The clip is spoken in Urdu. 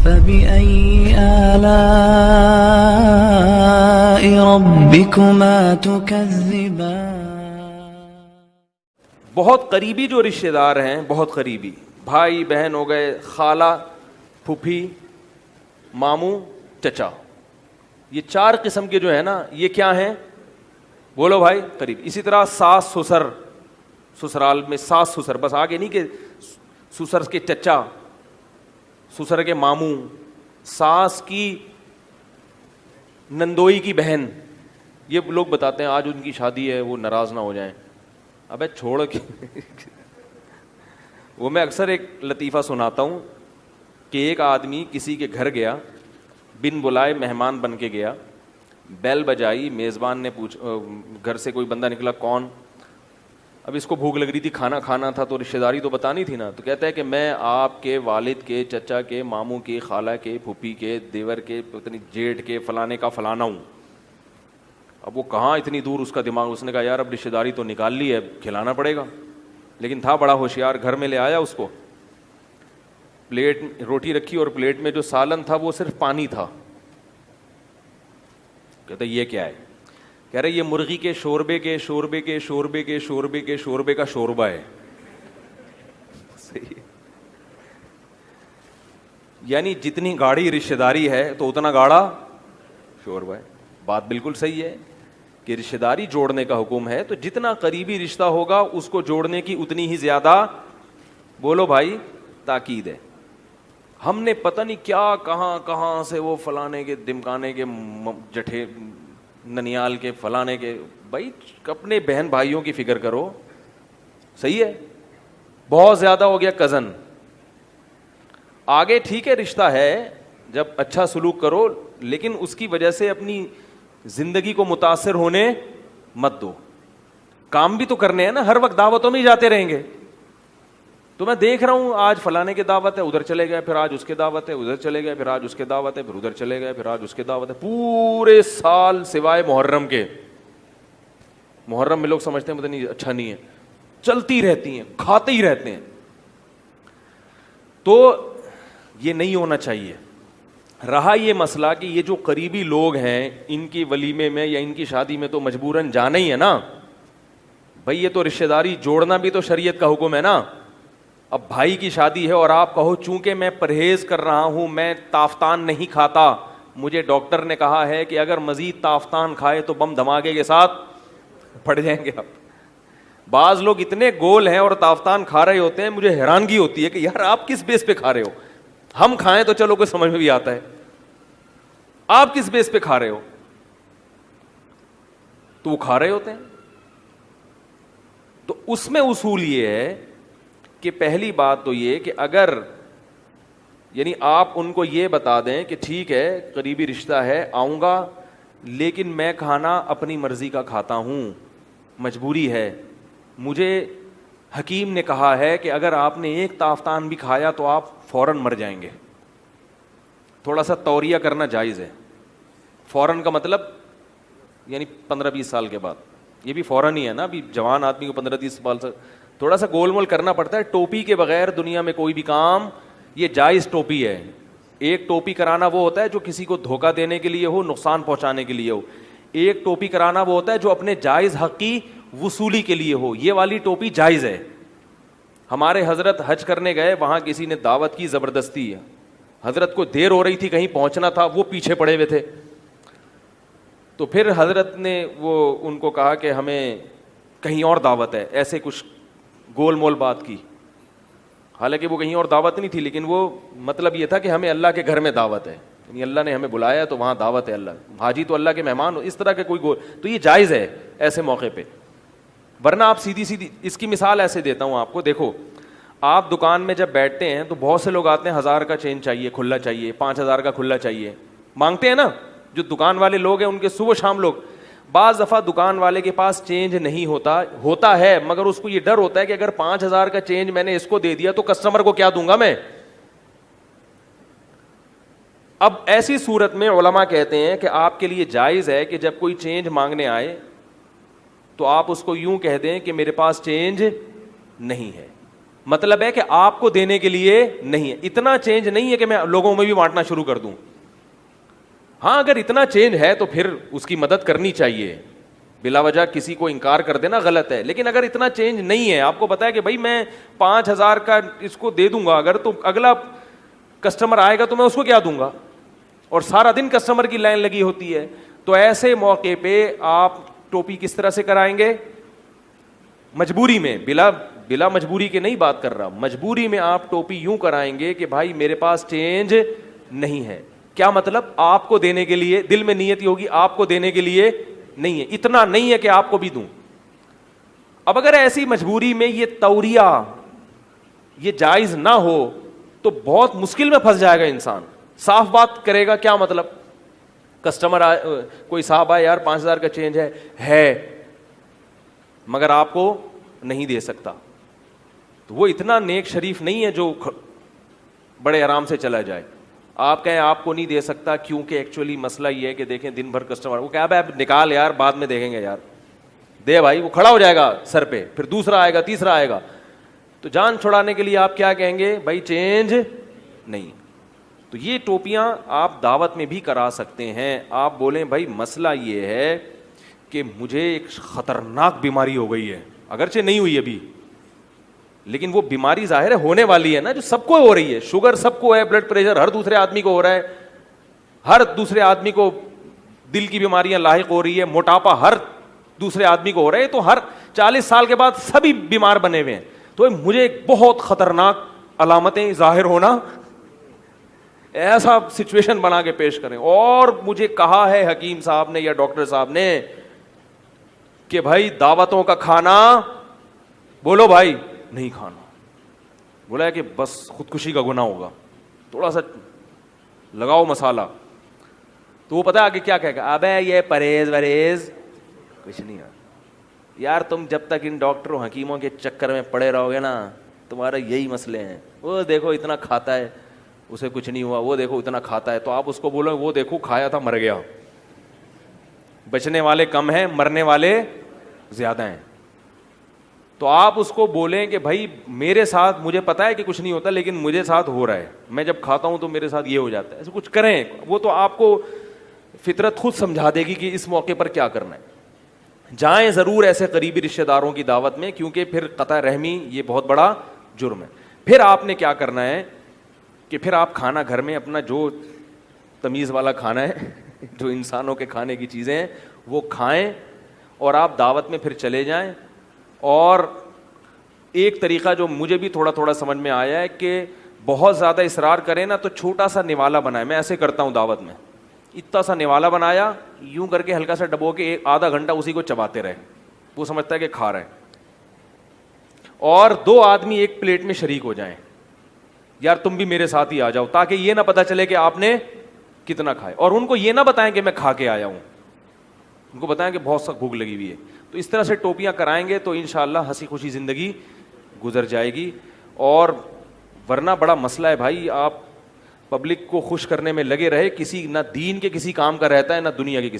فبأي آلاء ربكما تكذبان. بہت قریبی جو رشتے دار ہیں، بہت قریبی بھائی بہن ہو گئے، خالہ، پھوپھی، ماموں، چچا، یہ چار قسم کے جو ہے نا، یہ کیا ہیں؟ بولو بھائی، قریب. اسی طرح ساس سسر، سسرال میں ساس سسر، بس آگے نہیں کہ سسر کے چچا، سسر کے ماموں، ساس کی نندوئی کی بہن. یہ لوگ بتاتے ہیں آج ان کی شادی ہے، وہ ناراض نہ ہو جائیں. ابے چھوڑ کے وہ میں اکثر ایک لطیفہ سناتا ہوں کہ ایک آدمی کسی کے گھر گیا، بن بلائے مہمان بن کے گیا، بیل بجائی، میزبان نے گھر سے کوئی بندہ نکلا، کون؟ اب اس کو بھوک لگ رہی تھی، کھانا کھانا تھا، تو رشتہ داری تو بتانی تھی نا. تو کہتا ہے کہ میں آپ کے والد کے، چچا کے، ماموں کے، خالہ کے، پھوپھی کے، دیور کے، پتنی جیٹھ کے، فلانے کا فلانا ہوں. اب وہ کہاں اتنی دور اس کا دماغ. اس نے کہا یار اب رشتہ داری تو نکال لی ہے، کھلانا پڑے گا. لیکن تھا بڑا ہوشیار، گھر میں لے آیا اس کو، پلیٹ روٹی رکھی اور پلیٹ میں جو سالن تھا وہ صرف پانی تھا. کہتا یہ کیا ہے؟ کہہ رہے یہ مرغی کے شوربے کے شوربے کے شوربے کے شوربے کے شوربے کا شوربہ ہے. صحیح. یعنی جتنی گاڑی رشتہ داری ہے تو اتنا گاڑا شوربہ ہے. بات بالکل صحیح ہے کہ رشتہ داری جوڑنے کا حکم ہے، تو جتنا قریبی رشتہ ہوگا اس کو جوڑنے کی اتنی ہی زیادہ، بولو بھائی، تاکید ہے. ہم نے پتہ نہیں کیا کہاں کہاں سے وہ فلانے کے دمکانے کے جٹھے ننیال کے فلانے کے. بھائی اپنے بہن بھائیوں کی فکر کرو. صحیح ہے. بہت زیادہ ہو گیا کزن. آگے ٹھیک ہے رشتہ ہے، جب اچھا سلوک کرو، لیکن اس کی وجہ سے اپنی زندگی کو متاثر ہونے مت دو. کام بھی تو کرنے ہیں نا، ہر وقت دعوتوں میں ہی جاتے رہیں گے. تو میں دیکھ رہا ہوں آج فلانے کی دعوت ہے، ادھر چلے گئے، پھر آج اس کے دعوت ہے، ادھر چلے گئے، پھر آج اس کے دعوت ہے، پھر ادھر چلے گئے، پھر آج اس کے دعوت ہے. پورے سال سوائے محرم کے، محرم میں لوگ سمجھتے ہیں پتہ نہیں اچھا نہیں ہے، چلتی رہتی ہیں، کھاتے ہی رہتے ہیں. تو یہ نہیں ہونا چاہیے. رہا یہ مسئلہ کہ یہ جو قریبی لوگ ہیں ان کی ولیمے میں یا ان کی شادی میں تو مجبوراً جانا ہی ہے نا. بھائی یہ تو رشتہ داری جوڑنا بھی تو شریعت کا حکم ہے نا. اب بھائی کی شادی ہے اور آپ کہو چونکہ میں پرہیز کر رہا ہوں، میں تافتان نہیں کھاتا، مجھے ڈاکٹر نے کہا ہے کہ اگر مزید تافتان کھائے تو بم دھماکے کے ساتھ پڑ جائیں گے آپ. بعض لوگ اتنے گول ہیں اور تافتان کھا رہے ہوتے ہیں، مجھے حیرانگی ہوتی ہے کہ یار آپ کس بیس پہ کھا رہے ہو؟ ہم کھائیں تو چلو کوئی سمجھ میں بھی آتا ہے، آپ کس بیس پہ کھا رہے ہو؟ تو وہ کھا رہے ہوتے ہیں. تو اس میں اصول یہ ہے کہ پہلی بات تو یہ کہ اگر یعنی آپ ان کو یہ بتا دیں کہ ٹھیک ہے قریبی رشتہ ہے، آؤں گا، لیکن میں کھانا اپنی مرضی کا کھاتا ہوں، مجبوری ہے. مجھے حکیم نے کہا ہے کہ اگر آپ نے ایک تافتان بھی کھایا تو آپ فوراً مر جائیں گے. تھوڑا سا توریہ کرنا جائز ہے. فوراً کا مطلب یعنی 15-20 سال کے بعد. یہ بھی فوراً ہی ہے نا، ابھی جوان آدمی کو 15-20 سال سے تھوڑا سا گول مول کرنا پڑتا ہے. ٹوپی کے بغیر دنیا میں کوئی بھی کام، یہ جائز ٹوپی ہے. ایک ٹوپی کرانا وہ ہوتا ہے جو کسی کو دھوکہ دینے کے لیے ہو، نقصان پہنچانے کے لیے ہو. ایک ٹوپی کرانا وہ ہوتا ہے جو اپنے جائز حق کی وصولی کے لیے ہو. یہ والی ٹوپی جائز ہے. ہمارے حضرت حج کرنے گئے، وہاں کسی نے دعوت کی زبردستی ہے. حضرت کو دیر ہو رہی تھی، کہیں پہنچنا تھا، وہ پیچھے پڑے ہوئے تھے. تو پھر حضرت نے وہ ان کو کہا کہ ہمیں کہیں اور دعوت ہے، ایسے کچھ گول مول بات کی. حالانکہ وہ کہیں اور دعوت نہیں تھی، لیکن وہ مطلب یہ تھا کہ ہمیں اللہ کے گھر میں دعوت ہے، یعنی اللہ نے ہمیں بلایا تو وہاں دعوت ہے. اللہ حاجی تو اللہ کے مہمان ہو، اس طرح کے کوئی گول. تو یہ جائز ہے ایسے موقع پہ. ورنہ آپ سیدھی اس کی مثال ایسے دیتا ہوں آپ کو. دیکھو آپ دکان میں جب بیٹھتے ہیں تو بہت سے لوگ آتے ہیں 1000 کا چینج چاہیے، کھلا چاہیے، 5000 کا کھلا چاہیے، مانگتے ہیں نا. جو دکان والے لوگ ہیں ان کے صبح شام لوگ. بعض دفعہ دکان والے کے پاس چینج نہیں ہوتا ہے، مگر اس کو یہ ڈر ہوتا ہے کہ اگر 5000 کا چینج میں نے اس کو دے دیا تو کسٹمر کو کیا دوں گا میں. اب ایسی صورت میں علماء کہتے ہیں کہ آپ کے لیے جائز ہے کہ جب کوئی چینج مانگنے آئے تو آپ اس کو یوں کہہ دیں کہ میرے پاس چینج نہیں ہے. مطلب ہے کہ آپ کو دینے کے لیے نہیں ہے. اتنا چینج نہیں ہے کہ میں لوگوں میں بھی بانٹنا شروع کر دوں. ہاں اگر اتنا چینج ہے تو پھر اس کی مدد کرنی چاہیے, بلا وجہ کسی کو انکار کر دینا غلط ہے. لیکن اگر اتنا چینج نہیں ہے, آپ کو پتا ہے کہ بھائی میں 5,000 کا اس کو دے دوں گا, اگر تو اگلا کسٹمر آئے گا تو میں اس کو کیا دوں گا, اور سارا دن کسٹمر کی لائن لگی ہوتی ہے, تو ایسے موقع پہ آپ ٹوپی کس طرح سے کرائیں گے؟ مجبوری میں, بلا مجبوری کے نہیں بات کر رہا, مجبوری میں آپ ٹوپی یوں کرائیں گے کہ بھائی میرے پاس چینج نہیں ہے. کیا مطلب؟ آپ کو دینے کے لیے, دل میں نیت ہوگی آپ کو دینے کے لیے نہیں ہے, اتنا نہیں ہے کہ آپ کو بھی دوں. اب اگر ایسی مجبوری میں یہ توریہ یہ جائز نہ ہو تو بہت مشکل میں پھنس جائے گا انسان. صاف بات کرے گا, کیا مطلب؟ کسٹمر کوئی صاحب آئے, یار 5,000 کا چینج ہے مگر آپ کو نہیں دے سکتا, تو وہ اتنا نیک شریف نہیں ہے جو بڑے آرام سے چلا جائے. آپ کہیں آپ کو نہیں دے سکتا کیونکہ ایکچولی مسئلہ یہ ہے کہ دیکھیں دن بھر کسٹمر, وہ کہا بھائی نکال یار بعد میں دیکھیں گے, یار دے بھائی, وہ کھڑا ہو جائے گا سر پہ, پھر دوسرا آئے گا, تیسرا آئے گا, تو جان چھڑانے کے لیے آپ کیا کہیں گے؟ بھائی چینج نہیں. تو یہ ٹوپیاں آپ دعوت میں بھی کرا سکتے ہیں. آپ بولیں بھائی مسئلہ یہ ہے کہ مجھے ایک خطرناک بیماری ہو گئی ہے, اگرچہ نہیں ہوئی ابھی, لیکن وہ بیماری ظاہر ہے ہونے والی ہے نا, جو سب کو ہو رہی ہے. شوگر سب کو ہے, بلڈ پریشر ہر دوسرے آدمی کو ہو رہا ہے, ہر دوسرے آدمی کو دل کی بیماریاں لاحق ہو رہی ہے, موٹاپا ہر دوسرے آدمی کو ہو رہا ہے, تو ہر 40 سال کے بعد سبھی بیمار بنے ہوئے ہیں. تو مجھے ایک بہت خطرناک علامتیں ظاہر ہونا, ایسا سچویشن بنا کے پیش کریں. اور مجھے کہا ہے حکیم صاحب نے یا ڈاکٹر صاحب نے کہ بھائی دعوتوں کا کھانا, بولو بھائی, نہیں کھانا. بولا ہے کہ بس خودکشی کا گناہ ہوگا, تھوڑا سا لگاؤ مسالہ. تو وہ پتا آگے کیا کہے گا؟ ابے یہ پرہیز وریز کچھ نہیں ہے یار, تم جب تک ان ڈاکٹروں حکیموں کے چکر میں پڑے رہو گے نا, تمہارا یہی مسئلے ہیں. وہ دیکھو اتنا کھاتا ہے اسے کچھ نہیں ہوا, وہ دیکھو اتنا کھاتا ہے. تو آپ اس کو بولو وہ دیکھو کھایا تھا مر گیا. بچنے والے کم ہیں, مرنے والے زیادہ ہیں. تو آپ اس کو بولیں کہ بھائی میرے ساتھ مجھے پتا ہے کہ کچھ نہیں ہوتا, لیکن مجھے ساتھ ہو رہا ہے, میں جب کھاتا ہوں تو میرے ساتھ یہ ہو جاتا ہے. ایسے کچھ کریں, وہ تو آپ کو فطرت خود سمجھا دے گی کہ اس موقع پر کیا کرنا ہے. جائیں ضرور ایسے قریبی رشتہ داروں کی دعوت میں, کیونکہ پھر قطع رحمی یہ بہت بڑا جرم ہے. پھر آپ نے کیا کرنا ہے کہ پھر آپ کھانا گھر میں اپنا جو تمیز والا کھانا ہے, جو انسانوں کے کھانے کی چیزیں ہیں وہ کھائیں, اور آپ دعوت میں پھر چلے جائیں. اور ایک طریقہ جو مجھے بھی تھوڑا تھوڑا سمجھ میں آیا ہے کہ بہت زیادہ اصرار کریں نا تو چھوٹا سا نوالا بنائے. میں ایسے کرتا ہوں دعوت میں, اتنا سا نوالا بنایا, یوں کر کے ہلکا سا ڈبو کے آدھا گھنٹہ اسی کو چباتے رہے, وہ سمجھتا ہے کہ کھا رہے ہیں. اور 2 آدمی ایک پلیٹ میں شریک ہو جائیں, یار تم بھی میرے ساتھ ہی آ جاؤ, تاکہ یہ نہ پتا چلے کہ آپ نے کتنا کھائے. اور ان کو یہ نہ بتائیں کہ میں کھا کے آیا ہوں, ان کو بتائیں کہ بہت سخت بھوک لگی ہوئی ہے. تو اس طرح سے ٹوپیاں کرائیں گے تو انشاءاللہ ہنسی خوشی زندگی گزر جائے گی. اور ورنہ بڑا مسئلہ ہے بھائی, آپ پبلک کو خوش کرنے میں لگے رہے, کسی نہ دین کے کسی کام کا رہتا ہے نہ دنیا کے کسی